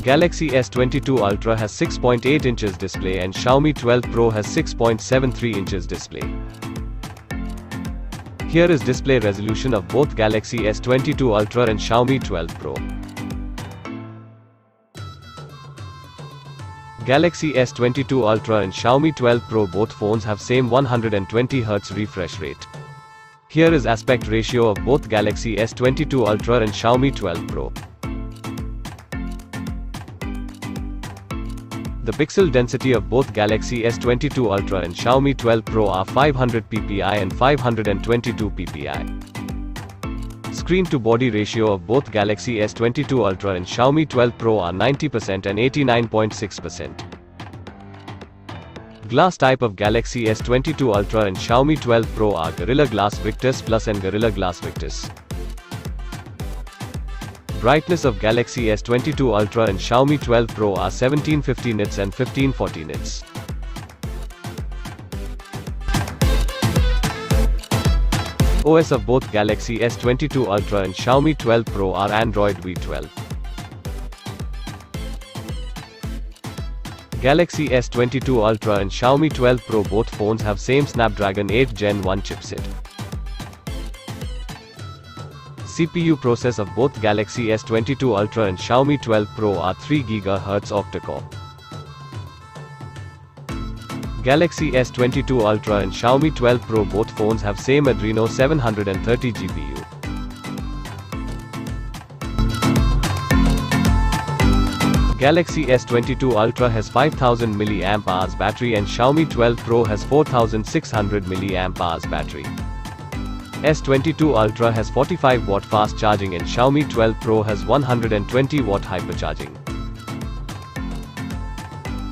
Galaxy S22 Ultra has 6.8 inches display and Xiaomi 12 Pro has 6.73 inches display. Here is display resolution of both Galaxy S22 Ultra and Xiaomi 12 Pro. Galaxy S22 Ultra and Xiaomi 12 Pro, both phones have same 120Hz refresh rate. Here is aspect ratio of both Galaxy S22 Ultra and Xiaomi 12 Pro. The pixel density of both Galaxy S22 Ultra and Xiaomi 12 Pro are 500 ppi and 522 ppi. Screen to body ratio of both Galaxy S22 Ultra and Xiaomi 12 Pro are 90% and 89.6%. Glass type of Galaxy S22 Ultra and Xiaomi 12 Pro are Gorilla Glass Victus Plus and Gorilla Glass Victus. Brightness of Galaxy S22 Ultra and Xiaomi 12 Pro are 1750 nits and 1540 nits. OS of both Galaxy S22 Ultra and Xiaomi 12 Pro are Android V12. Galaxy S22 Ultra and Xiaomi 12 Pro, both phones have same Snapdragon 8 Gen 1 chipset. CPU process of both Galaxy S22 Ultra and Xiaomi 12 Pro are 3 GHz octa-core. Galaxy S22 Ultra and Xiaomi 12 Pro, both phones have same Adreno 730 GPU. Galaxy S22 Ultra has 5000 mAh battery and Xiaomi 12 Pro has 4600 mAh battery. S22 Ultra has 45 watt fast charging and Xiaomi 12 Pro has 120 watt hypercharging.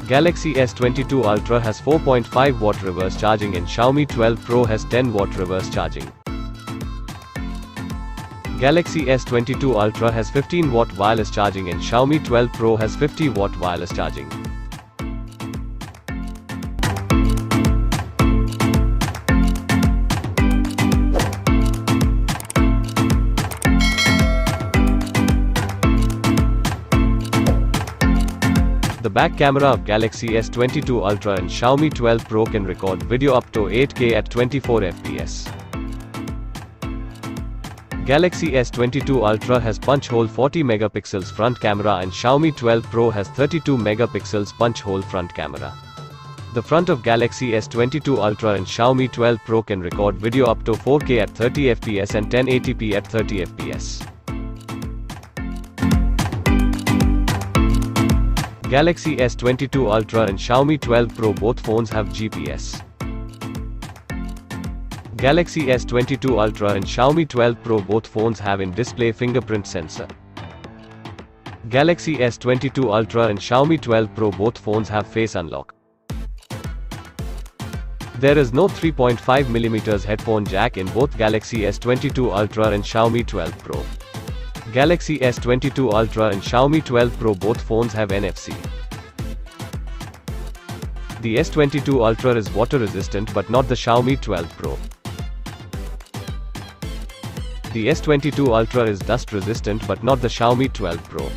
Galaxy S22 Ultra has 4.5 watt reverse charging and Xiaomi 12 Pro has 10 watt reverse charging. Galaxy S22 Ultra has 15 watt wireless charging and Xiaomi 12 Pro has 50 watt wireless charging. The back camera of Galaxy S22 Ultra and Xiaomi 12 Pro can record video up to 8K at 24 fps. Galaxy S22 Ultra has punch hole 40 megapixels front camera and Xiaomi 12 Pro has 32 megapixels punch hole front camera. The front of Galaxy S22 Ultra and Xiaomi 12 Pro can record video up to 4K at 30 fps and 1080p at 30 fps. Galaxy S22 Ultra and Xiaomi 12 Pro, both phones have GPS. Galaxy S22 Ultra and Xiaomi 12 Pro, both phones have in-display fingerprint sensor. Galaxy S22 Ultra and Xiaomi 12 Pro, both phones have face unlock. There is no 3.5mm headphone jack in both Galaxy S22 Ultra and Xiaomi 12 Pro. Galaxy S22 Ultra and Xiaomi 12 Pro, both phones have NFC. The S22 Ultra is water resistant but not the Xiaomi 12 Pro. The S22 Ultra is dust resistant but not the Xiaomi 12 Pro.